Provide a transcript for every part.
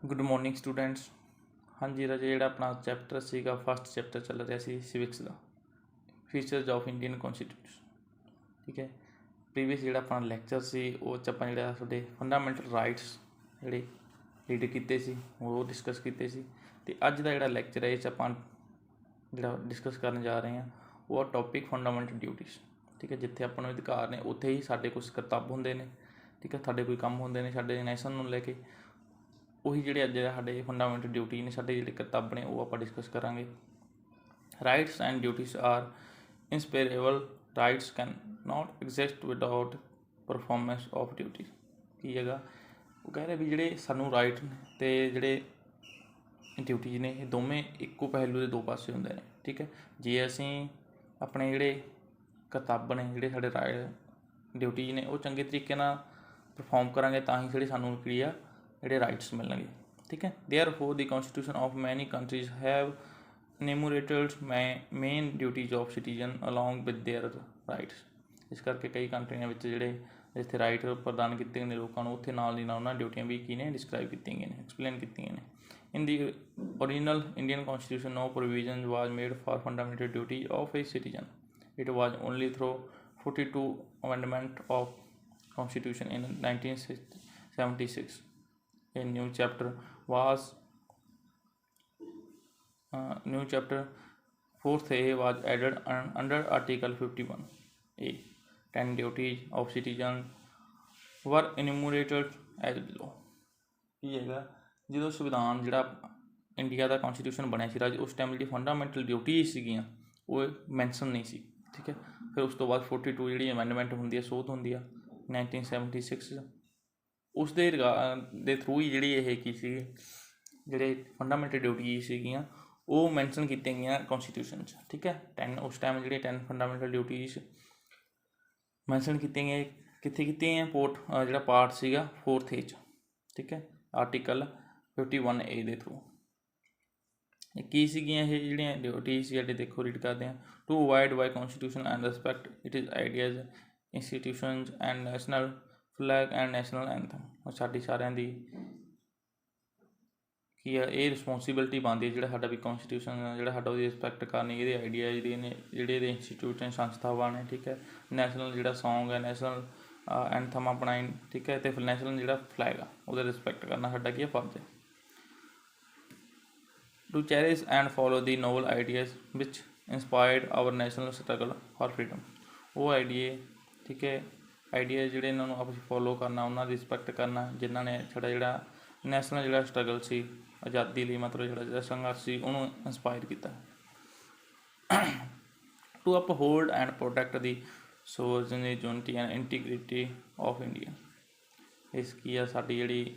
Good morning students. ਹਾਂਜੀ ਰਾਜੇ, ਜਿਹੜਾ ਆਪਣਾ ਚੈਪਟਰ ਸੀਗਾ ਫਸਟ ਚੈਪਟਰ ਚੱਲ ਰਿਹਾ ਸੀ ਸਿਵਿਕਸ ਦਾ, ਫੀਚਰਸ ਆਫ ਇੰਡੀਅਨ ਕੌਨਸਟੀਟਿਊਸ਼ਨ। ਠੀਕ ਹੈ, ਪ੍ਰੀਵੀਅਸ ਜਿਹੜਾ ਆਪਣਾ ਲੈਕਚਰ ਸੀ ਉਹ 'ਚ ਆਪਾਂ ਜਿਹੜਾ ਤੁਹਾਡੇ ਫੰਡਾਮੈਂਟਲ ਰਾਈਟਸ ਜਿਹੜੇ ਰੀਡ ਕੀਤੇ ਸੀ ਉਹ ਡਿਸਕਸ ਕੀਤੇ ਸੀ। ਅਤੇ ਅੱਜ ਦਾ ਜਿਹੜਾ ਲੈਕਚਰ ਹੈ ਇਹ 'ਚ ਆਪਾਂ ਜਿਹੜਾ ਡਿਸਕਸ ਕਰਨ ਜਾ ਰਹੇ ਹਾਂ ਉਹ ਟੌਪਿਕ ਫੰਡਾਮੈਂਟਲ ਡਿਊਟੀਜ਼। ਠੀਕ ਹੈ, ਜਿੱਥੇ ਆਪਾਂ ਨੂੰ ਅਧਿਕਾਰ ਨੇ ਉੱਥੇ ਹੀ ਸਾਡੇ ਕੁਛ ਕਰਤੱਵ ਹੁੰਦੇ ਨੇ। ਠੀਕ ਹੈ, ਸਾਡੇ ਕੋਈ ਕੰਮ ਹੁੰਦੇ ਨੇ ਸਾਡੇ ਨੈਸ਼ਨ ਨੂੰ ਲੈ ਕੇ, ਉਹੀ ਜਿਹੜੇ ਅੱਜ ਸਾਡੇ ਫੰਡਾਮੈਂਟਲ ਡਿਊਟੀ ਨੇ, ਸਾਡੇ ਜਿਹੜੇ ਕਰਤੱਵ ਨੇ ਉਹ ਆਪਾਂ ਡਿਸਕਸ ਕਰਾਂਗੇ। Rights and duties are inseparable. Rights can not exist without performance of duty. ਕੀ ਹੈਗਾ, ਉਹ ਕਹਿ ਰਿਹਾ ਵੀ ਜਿਹੜੇ ਸਾਨੂੰ ਰਾਈਟ ਨੇ ਅਤੇ ਜਿਹੜੇ ਡਿਊਟੀਜ਼ ਨੇ ਇਹ ਦੋਵੇਂ ਇੱਕੋ ਪਹਿਲੂ ਦੇ ਦੋ ਪਾਸੇ ਹੁੰਦੇ ਨੇ। ਠੀਕ ਹੈ, ਜੇ ਅਸੀਂ ਆਪਣੇ ਜਿਹੜੇ ਕਰਤੱਵ ਨੇ, ਜਿਹੜੇ ਸਾਡੇ ਡਿਊਟੀਜ਼ ਨੇ ਉਹ ਚੰਗੇ ਤਰੀਕੇ ਨਾਲ ਪਰਫੋਰਮ ਕਰਾਂਗੇ ਤਾਂ ਹੀ ਜਿਹੜੇ ਸਾਨੂੰ ਕੀ ਆ ਜਿਹੜੇ ਰਾਈਟਸ ਮਿਲਣਗੇ। ਠੀਕ ਹੈ, ਦੇਅਰਫੋਰ ਦੀ ਕੌਨਸਟੀਟਿਊਸ਼ਨ ਆਫ ਮੈਨੀ countries have enumerated main duties of citizen along with there rights. ਇਸ ਕਰਕੇ ਕਈ ਕੰਟਰੀਆਂ ਵਿੱਚ ਜਿਹੜੇ ਜਿੱਥੇ ਰਾਈਟ ਪ੍ਰਦਾਨ ਕੀਤੇ ਗਏ ਨੇ ਲੋਕਾਂ ਨੂੰ, ਉੱਥੇ ਨਾਲ ਦੀ ਨਾਲ ਉਹਨਾਂ ਡਿਊਟੀਆਂ ਵੀ ਕੀ ਨੇ ਡਿਸਕ੍ਰਾਈਬ ਕੀਤੀਆਂ ਗਈਆਂ ਨੇ, ਐਕਸਪਲੇਨ ਕੀਤੀਆਂ ਨੇ। ਇਨ ਦੀ original Indian constitution no provision was made for fundamental duty of a citizen. It was only through 42 amendment of constitution in 1976 a new chapter 4th A was added under Article 51A. 10 duties of citizens were enumerated as below. ਕੀ ਹੈਗਾ, ਜਦੋਂ ਸੰਵਿਧਾਨ ਜਿਹੜਾ India ਦਾ ਕੌਨਸਟੀਟਿਊਸ਼ਨ ਬਣਿਆ ਸੀ ਰਾਜ, ਉਸ time ਜਿਹੜੀ fundamental duty ਸੀਗੀਆਂ ਉਹ mention ਨਹੀਂ ਸੀ। ਠੀਕ ਹੈ, ਫਿਰ ਉਸ ਤੋਂ ਬਾਅਦ 42 ਜਿਹੜੀ ਅਮੈਂਡਮੈਂਟ ਹੁੰਦੀ ਹੈ, ਸੋਧ ਹੁੰਦੀ ਆ 1976 ਉਸ ਦੇ ਥਰੂ ਹੀ ਜਿਹੜੀ ਇਹ ਕੀ ਸੀ ਜਿਹੜੇ ਫੰਡਾਮੈਂਟਲ ਡਿਊਟੀ ਸੀਗੀਆਂ ਉਹ ਮੈਂਸ਼ਨ ਕੀਤੀਆਂ ਗਈਆਂ ਕੌਨਸਟੀਟਿਊਸ਼ਨ 'ਚ। ਠੀਕ ਹੈ, 10 ਉਸ ਟਾਈਮ ਜਿਹੜੇ 10 ਫੰਡਾਮੈਂਟਲ ਡਿਊਟੀਜ਼ ਮੈਂਸ਼ਨ ਕੀਤੀਆਂ ਗਈਆਂ, ਕਿੱਥੇ ਕੀਤੀਆਂ ਗਈਆਂ? ਜਿਹੜਾ ਪਾਰਟ ਸੀਗਾ 4th A 'ਚ। ਠੀਕ ਹੈ, ਆਰਟੀਕਲ 51A ਦੇ ਥਰੂ ਕੀ ਸੀਗੀਆਂ ਇਹ ਜਿਹੜੀਆਂ ਡਿਊਟੀਜ਼ ਸੀ ਜਿਹੜੇ, ਦੇਖੋ ਰੀਡ ਕਰਦੇ ਹਾਂ। To abide by constitution and respect it is ideas institutions and national flag and national anthem. ਸਾਡੀ ਸਾਰਿਆਂ ਦੀ ਕੀ ਆ ਇਹ ਰਿਸਪੋਂਸੀਬਿਲਿਟੀ ਬਣਦੀ ਹੈ ਜਿਹੜਾ ਸਾਡਾ ਵੀ ਕੌਨਸਟੀਟਿਊਸ਼ਨ ਜਿਹੜਾ ਸਾਡਾ ਉਹਦੀ ਰਿਸਪੈਕਟ ਕਰਨੀ, ਇਹਦੇ ਆਈਡੀਆਜ਼ ਦੇ ਨੇ ਜਿਹੜੇ ਇਹਦੇ ਇੰਸਟੀਟਿਊਟ ਸੰਸਥਾਵਾਂ ਨੇ। ਠੀਕ ਹੈ, ਨੈਸ਼ਨਲ ਜਿਹੜਾ ਸੌਂਗ ਹੈ, ਨੈਸ਼ਨਲ ਐਂਥਮ ਆਪਣਾ। ਠੀਕ ਹੈ, ਅਤੇ ਨੈਸ਼ਨਲ ਜਿਹੜਾ ਫਲੈਗ ਆ ਉਹਦਾ ਰਿਸਪੈਕਟ ਕਰਨਾ ਸਾਡਾ ਕੀ ਹੈ ਫਰਜ਼ ਹੈ। To cherish and follow the noble ideas which inspired our national struggle for freedom. ਉਹ ਆਈਡੀਏ, ਠੀਕ ਹੈ, ਆਈਡੀਆ ਜਿਹੜੇ ਇਹਨਾਂ ਨੂੰ ਆਪਾਂ ਫੋਲੋ ਕਰਨਾ, ਉਹਨਾਂ ਦੀ ਰਿਸਪੈਕਟ ਕਰਨਾ ਜਿਨ੍ਹਾਂ ਨੇ ਸਾਡਾ ਜਿਹੜਾ ਨੈਸ਼ਨਲ ਜਿਹੜਾ ਸਟਰਗਲ ਸੀ ਆਜ਼ਾਦੀ ਲਈ, ਮਤਲਬ ਜਿਹੜਾ ਸੰਘਰਸ਼ ਸੀ ਉਹਨੂੰ ਇੰਸਪਾਇਰ ਕੀਤਾ। To uphold and protect the sovereignty unity and integrity of India. ਇਸ ਕੀ ਆ ਸਾਡੀ ਜਿਹੜੀ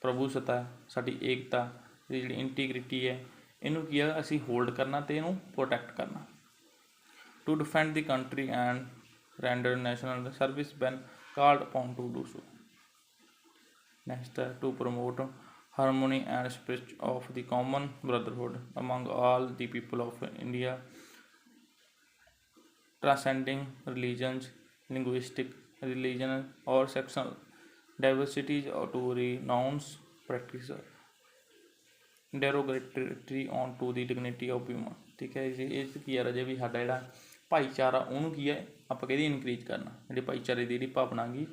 ਪ੍ਰਭੂਸੱਤਾ, ਸਾਡੀ ਏਕਤਾ ਦੀ ਜਿਹੜੀ ਇੰਟੀਗ੍ਰਿਟੀ ਹੈ ਇਹਨੂੰ ਕੀ ਆ ਅਸੀਂ ਹੋਲਡ ਕਰਨਾ ਅਤੇ ਇਹਨੂੰ ਪ੍ਰੋਟੈਕਟ ਕਰਨਾ। To ਡਿਫੈਂਡ the country and render national service when called upon to do so. Next, to promote harmony and spirit of the common brotherhood among all the people of India, transcending religions, linguistic, religion or sexual diversities, or to renounce practices derogatory on to the dignity of women. ਠੀਕ ਹੈ, ਇਸ ਕੀ ਆ ਰਾਜੇ ਵੀ ਸਾਡਾ ਜਿਹੜਾ ਭਾਈਚਾਰਾ ਉਹਨੂੰ ਕੀ ਹੈ ਆਪਾਂ ਕਹਿੰਦੇ ਇਨਕਰੀਜ ਕਰਨਾ, ਜਿਹੜੀ ਭਾਈਚਾਰੇ ਦੀ ਜਿਹੜੀ ਭਾਵਨਾ ਗੀ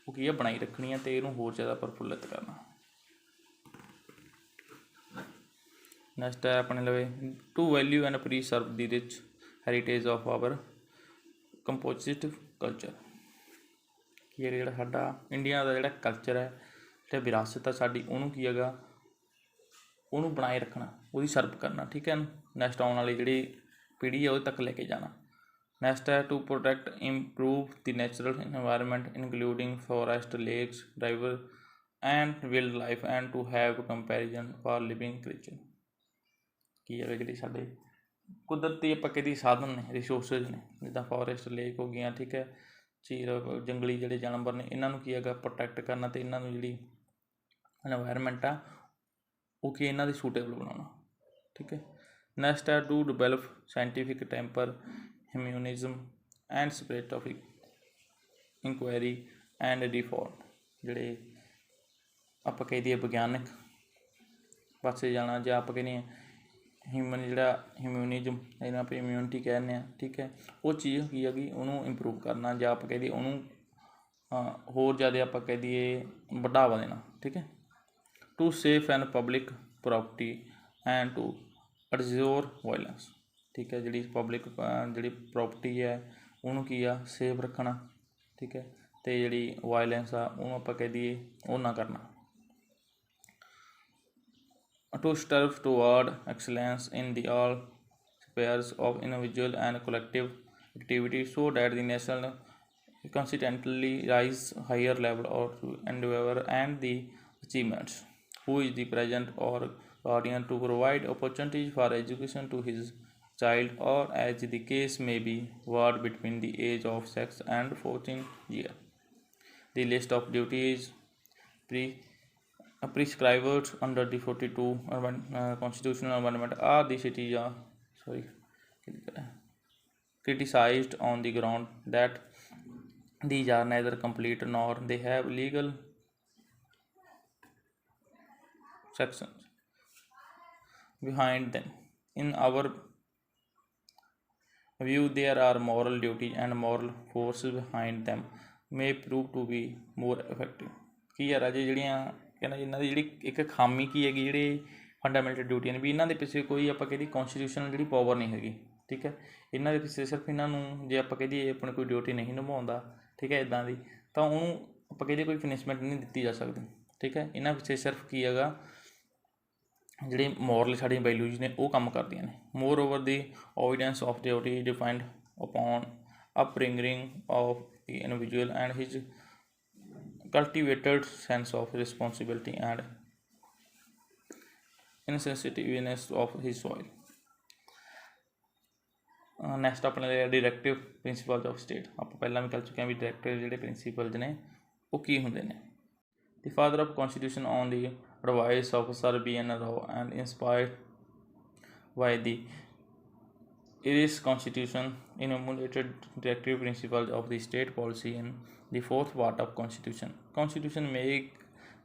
ਉਹ ਕੀ ਹੈ ਬਣਾਈ ਰੱਖਣੀ ਹੈ ਅਤੇ ਇਹਨੂੰ ਹੋਰ ਜ਼ਿਆਦਾ ਪ੍ਰਫੁੱਲਿਤ ਕਰਨਾ। ਨੈਕਸਟ ਹੈ ਆਪਣੇ ਲਵੇ to value and preserve the rich heritage of our compositive culture. ਕੀ ਹੈ ਜਿਹੜਾ ਸਾਡਾ ਇੰਡੀਆ ਦਾ ਜਿਹੜਾ ਕਲਚਰ ਹੈ, ਜਿਹੜਾ ਵਿਰਾਸਤ ਹੈ ਸਾਡੀ, ਉਹਨੂੰ ਕੀ ਹੈਗਾ ਉਹਨੂੰ ਬਣਾਏ ਰੱਖਣਾ, ਉਹਦੀ ਸਰਵ ਕਰਨਾ। ਠੀਕ ਹੈ, ਨੈਕਸਟ ਆਉਣ ਵਾਲੀ ਜਿਹੜੀ ਪੀੜ੍ਹੀ ਹੈ ਉਹਦੇ ਤੱਕ ਲੈ ਕੇ ਜਾਣਾ। Next ਹੈ to protect improve the natural environment including forest, lakes, river and wildlife and to have comparison for living creature। ਕੀ ਹੈ ਜਿਹੜੇ ਸਾਡੇ ਕੁਦਰਤੀ ਆਪਾਂ ਕਹਿੰਦੇ ਸਾਧਨ ਨੇ, ਰਿਸੋਰਸਿਸ ਨੇ, ਜਿੱਦਾਂ ਫੋਰੈਸਟ, ਲੇਕ ਹੋ ਗਈਆਂ। ਠੀਕ ਹੈ, ਝੀਲ, ਜੰਗਲੀ ਜਿਹੜੇ ਜਾਨਵਰ ਨੇ ਇਹਨਾਂ ਨੂੰ ਕੀ ਹੈਗਾ ਪ੍ਰੋਟੈਕਟ ਕਰਨਾ ਅਤੇ ਇਹਨਾਂ ਨੂੰ ਜਿਹੜੀ ਇਨਵਾਇਰਮੈਂਟ ਆ ਉਹ ਕੀ ਇਹਨਾਂ ਦੀ ਸੂਟੇਬਲ ਬਣਾਉਣਾ। ਠੀਕ ਹੈ, ਨੈਕਸਟ ਹੈ to develop scientific temper humanism and spirit of inquiry and reform. ਜਿਹੜੇ ਆਪਾਂ ਕਹਿ ਦਈਏ ਵਿਗਿਆਨਕ ਪਾਸੇ ਜਾਣਾ, ਜਾਂ ਆਪਾਂ ਕਹਿੰਦੇ ਹਿਊਮਨ ਜਿਹੜਾ ਹਿਊਮਨਿਜ਼ਮ, ਜਿਹਨੂੰ ਆਪਾਂ ਇਮਿਊਨਿਟੀ ਕਹਿੰਦੇ ਹਾਂ, ਠੀਕ ਹੈ, ਉਹ ਚੀਜ਼ ਕੀ ਹੈਗੀ ਉਹਨੂੰ ਇੰਪਰੂਵ ਕਰਨਾ, ਜਾਂ ਆਪਾਂ ਕਹਿ ਦਈਏ ਉਹਨੂੰ ਹੋਰ ਜ਼ਿਆਦਾ ਆਪਾਂ ਕਹਿ ਦਈਏ ਵਧਾਵਾ ਦੇਣਾ, ਠੀਕ ਹੈ। To safe and public property and to abjure violence, ਠੀਕ ਹੈ, ਜਿਹੜੀ ਪਬਲਿਕ ਜਿਹੜੀ ਪ੍ਰੋਪਰਟੀ ਹੈ ਉਹਨੂੰ ਕੀ ਆ ਸੇਫ ਰੱਖਣਾ, ਠੀਕ ਹੈ, ਅਤੇ ਜਿਹੜੀ ਵਾਇਲੈਂਸ ਆ ਉਹਨੂੰ ਆਪਾਂ ਕਹਿ ਦਈਏ ਉਹ ਨਾ ਕਰਨਾ। To strive toward excellence in the all spheres of individual and collective activity, so that the nation consistently rise higher level of endeavor and the achievements. Who is the parent or guardian to provide opportunities for education to his child, or as the case may be, ward between the age of 6 and 14 year. The list of duties prescribed under the 42 constitutional amendment are the criticized on the ground that these are neither complete nor they have legal sections behind them. In our view, there are moral duty and moral forces behind them may prove to be more effective. ਕੀ ਆ ਰਾਜੇ ਜਿਹੜੀਆਂ ਕਹਿੰਦਾ ਇਹਨਾਂ ਦੀ ਜਿਹੜੀ ਇੱਕ ਖਾਮੀ ਕੀ ਹੈਗੀ, ਜਿਹੜੇ fundamental ਡਿਊਟੀਆਂ ਨੇ ਵੀ ਇਹਨਾਂ ਦੇ ਪਿੱਛੇ ਕੋਈ ਆਪਾਂ ਕਹਿੰਦੀ ਕੌਨਸਟੀਟਿਊਸ਼ਨਲ ਜਿਹੜੀ ਪਾਵਰ ਨਹੀਂ ਹੈਗੀ, ਠੀਕ ਹੈ। ਇਹਨਾਂ ਦੇ ਪਿੱਛੇ ਸਿਰਫ ਇਹਨਾਂ ਨੂੰ ਜੇ ਆਪਾਂ ਕਹੀਏ ਆਪਣੀ ਕੋਈ ਡਿਊਟੀ ਨਹੀਂ ਨਿਭਾਉਂਦਾ, ਠੀਕ ਹੈ, ਇੱਦਾਂ ਦੀ, ਤਾਂ ਉਹਨੂੰ ਆਪਾਂ ਕਹੀਏ ਕੋਈ ਪਨਿਸ਼ਮੈਂਟ ਨਹੀਂ ਦਿੱਤੀ ਜਾ ਸਕਦੀ, ਠੀਕ ਹੈ। ਇਹਨਾਂ ਪਿੱਛੇ ਸਿਰਫ ਕੀ ਹੈਗਾ ਜਿਹੜੀ ਮੋਰਲ ਸਾਡੀਆਂ ਵੈਲਿਊਜ਼ ਨੇ ਉਹ ਕੰਮ ਕਰਦੀਆਂ ਨੇ। Moreover the obedience of duty defined upon upbringing of the individual and his cultivated sense of responsibility and insensitiveness of his soil. Next ਆਪਣੇ ਡਾਇਰੈਕਟਿਵ ਪ੍ਰਿੰਸੀਪਲਸ ਆਫ ਸਟੇਟ, ਆਪਾਂ ਪਹਿਲਾਂ ਵੀ ਕਰ ਚੁੱਕੇ ਹਾਂ ਵੀ ਡਾਇਰੈਕਟਿਵ ਜਿਹੜੇ ਪ੍ਰਿੰਸੀਪਲਸ ਨੇ ਉਹ ਕੀ ਹੁੰਦੇ ਨੇ। The father of constitution on the advice of sir B N. Rao and inspired by the Irish Constitution enumerated directive principles of the state policy in the fourth part of Constitution. Constitution may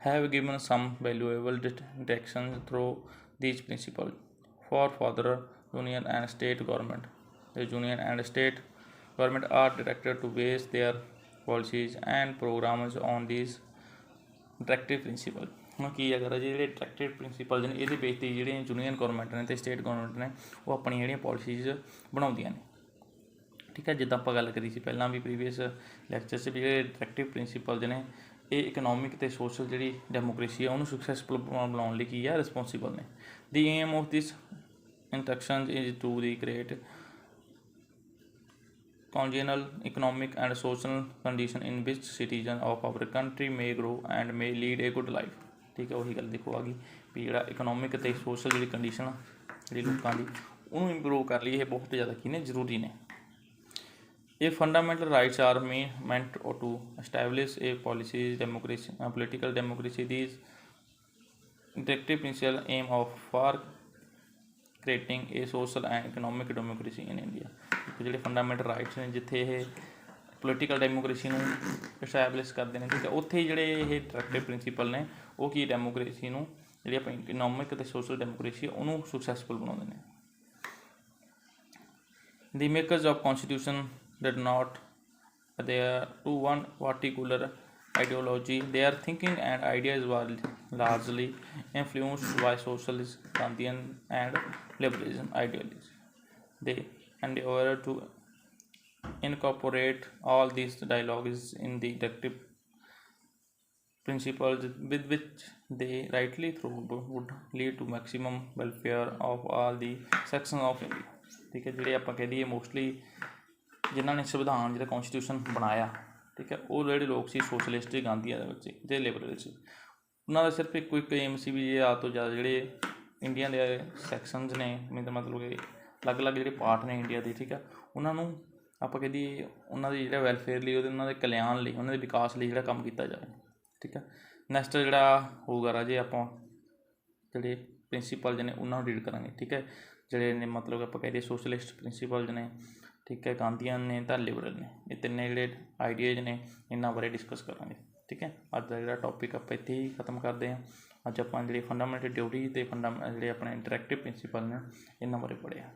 have given some valuable directions through these principles for further union and state government. The union and state government are directed to base their policies and programs on these directive principles. ਹੁਣ ਕੀ ਅਗਰ ਜਿਹੜੇ directive principals ਨੇ ਇਹਦੇ base 'ਤੇ ਜਿਹੜੀਆਂ union government ਨੇ ਅਤੇ state government ਨੇ ਉਹ ਆਪਣੀਆਂ ਜਿਹੜੀਆਂ ਪੋਲਿਸੀਜ਼ ਬਣਾਉਂਦੀਆਂ ਨੇ, ਠੀਕ ਹੈ। ਜਿੱਦਾਂ ਆਪਾਂ ਗੱਲ ਕਰੀ ਸੀ ਪਹਿਲਾਂ ਵੀ ਪ੍ਰੀਵੀਅਸ ਲੈਕਚਰ 'ਚ ਵੀ ਜਿਹੜੇ ਡਾਇਰੈਕਟਿਵ ਪ੍ਰਿੰਸੀਪਲਸ ਨੇ ਇਹ ਇਕਨੋਮਿਕ ਅਤੇ ਸੋਸ਼ਲ ਜਿਹੜੀ ਡੈਮੋਕ੍ਰੇਸੀ ਆ ਉਹਨੂੰ ਸਕਸੈਸਫੁਲ ਬਣਾਉਣ ਲਈ ਕੀ ਆ ਰਿਸਪੋਂਸੀਬਲ ਨੇ। The aim of this instruction is to the create congenial economic and social condition in which citizens of our country may grow and may lead a good life, ਠੀਕ ਹੈ। ਉਹੀ ਗੱਲ ਦੇਖੋ ਆ ਗਈ ਵੀ ਜਿਹੜਾ ਇਕਨੋਮਿਕ ਅਤੇ ਸੋਸ਼ਲ ਜਿਹੜੀ ਕੰਡੀਸ਼ਨ ਆ ਜਿਹੜੀ ਲੋਕਾਂ ਦੀ ਉਹਨੂੰ ਇੰਪਰੂਵ ਕਰ ਲਈ ਇਹ ਬਹੁਤ ਜ਼ਿਆਦਾ ਕੀ ਨੇ ਜ਼ਰੂਰੀ ਨੇ। ਇਹ fundamental rights are meant to establish a policies democracy political democracy. These directive principles aim for creating a social and economic democracy in India. ਜਿਹੜੇ ਫੰਡਾਮੈਂਟਲ ਰਾਈਟਸ ਨੇ ਜਿੱਥੇ ਇਹ ਪੋਲੀਟੀਕਲ ਡੈਮੋਕ੍ਰੇਸੀ ਨੂੰ ਇਸਟੈਬਲਿਸ਼ ਕਰਦੇ ਨੇ, ਠੀਕ ਹੈ, ਉੱਥੇ ਹੀ ਜਿਹੜੇ ਇਹ ਡਾਇਰੈਕਟਿਵ ਪ੍ਰਿੰਸੀਪਲ ਨੇ ਉਹ ਕੀ ਡੈਮੋਕ੍ਰੇਸੀ ਨੂੰ ਜਿਹੜੀ ਆਪਣੀ ਇਕਨੋਮਿਕ ਅਤੇ ਸੋਸ਼ਲ ਡੈਮੋਕ੍ਰੇਸੀ ਉਹਨੂੰ ਸਕਸੈਸਫੁਲ ਬਣਾਉਂਦੇ ਨੇ। The makers of constitution did not adhere to one particular ideology. Their thinking and ideas were largely influenced by socialist, Gandhian and liberalism ideologies. They endeavored to incorporate all these dialogues in the directive principles with which they rightly thought would lead to maximum welfare of all the sections of India. ਠੀਕ ਹੈ, ਜਿਹੜੇ ਆਪਾਂ ਕਹਿ ਦਈਏ mostly ਜਿਨ੍ਹਾਂ ਨੇ ਸੰਵਿਧਾਨ ਜਿਹੜਾ ਕੌਨਸਟੀਟਿਊਸ਼ਨ ਬਣਾਇਆ, ਠੀਕ ਹੈ, ਉਹ ਜਿਹੜੇ ਲੋਕ ਸੀ ਸੋਸ਼ਲਿਸਟ, ਗਾਂਧੀਆਂ ਦੇ ਬੱਚੇ ਅਤੇ ਲਿਬਰਲ ਸੀ। ਉਹਨਾਂ ਦਾ ਸਿਰਫ ਇੱਕੋ ਇੱਕ ਏਮ ਸੀ ਵੀ ਇਹ ਤੋਂ ਜ਼ਿਆਦਾ ਜਿਹੜੇ ਇੰਡੀਆ ਦੇ ਸੈਕਸ਼ਨਸ ਨੇ, ਮਤਲਬ ਕਿ ਅਲੱਗ-ਅਲੱਗ ਜਿਹੜੇ ਪਾਰਟ ਨੇ ਇੰਡੀਆ ਦੇ, ਠੀਕ ਹੈ, ਉਹਨਾਂ ਨੂੰ ਆਪਾਂ ਕਹਿ ਦਈਏ ਉਹਨਾਂ ਦੀ ਜਿਹੜਾ ਵੈਲਫੇਅਰ ਲਈ, ਉਹਨਾਂ ਦੇ ਕਲਿਆਣ ਲਈ, ਉਹਨਾਂ ਦੇ ਵਿਕਾਸ ਲਈ ਜਿਹੜਾ ਕੰਮ ਕੀਤਾ ਜਾਵੇ, ਠੀਕ ਹੈ। ਨੈਕਸਟ ਜਿਹੜਾ ਹੋਊਗਾ ਰਾਜੇ ਆਪਾਂ ਜਿਹੜੇ ਪ੍ਰਿੰਸੀਪਲਸ ਨੇ ਉਹਨਾਂ ਨੂੰ ਰੀਡ ਕਰਾਂਗੇ, ਠੀਕ ਹੈ, ਜਿਹੜੇ ਨੇ ਮਤਲਬ ਆਪਾਂ ਕਹਿ ਦਈਏ ਸੋਸ਼ਲਿਸਟ ਪ੍ਰਿੰਸੀਪਲਸ ਨੇ, ਠੀਕ ਹੈ, ਗਾਂਧੀਅਨ ਨੇ ਤਾਂ ਲਿਬਰਲ ਨੇ, ਇਹ ਤਿੰਨੇ ਜਿਹੜੇ ਆਈਡੀਆਜ਼ ਨੇ ਇਹਨਾਂ ਬਾਰੇ ਡਿਸਕਸ ਕਰਾਂਗੇ, ਠੀਕ ਹੈ। ਅੱਜ ਦਾ ਜਿਹੜਾ ਟੌਪਿਕ ਆਪਾਂ ਇੱਥੇ ਹੀ ਖਤਮ ਕਰਦੇ ਹਾਂ। ਅੱਜ ਆਪਾਂ ਜਿਹੜੀ ਫੰਡਾਮੈਂਟਲ ਡਿਊਟੀ ਅਤੇ ਜਿਹੜੇ ਆਪਣੇ ਇੰਟਰੈਕਟਿਵ ਪ੍ਰਿੰਸੀਪਲ ਨੇ ਇਹਨਾਂ ਬਾਰੇ ਪੜ੍ਹਿਆ।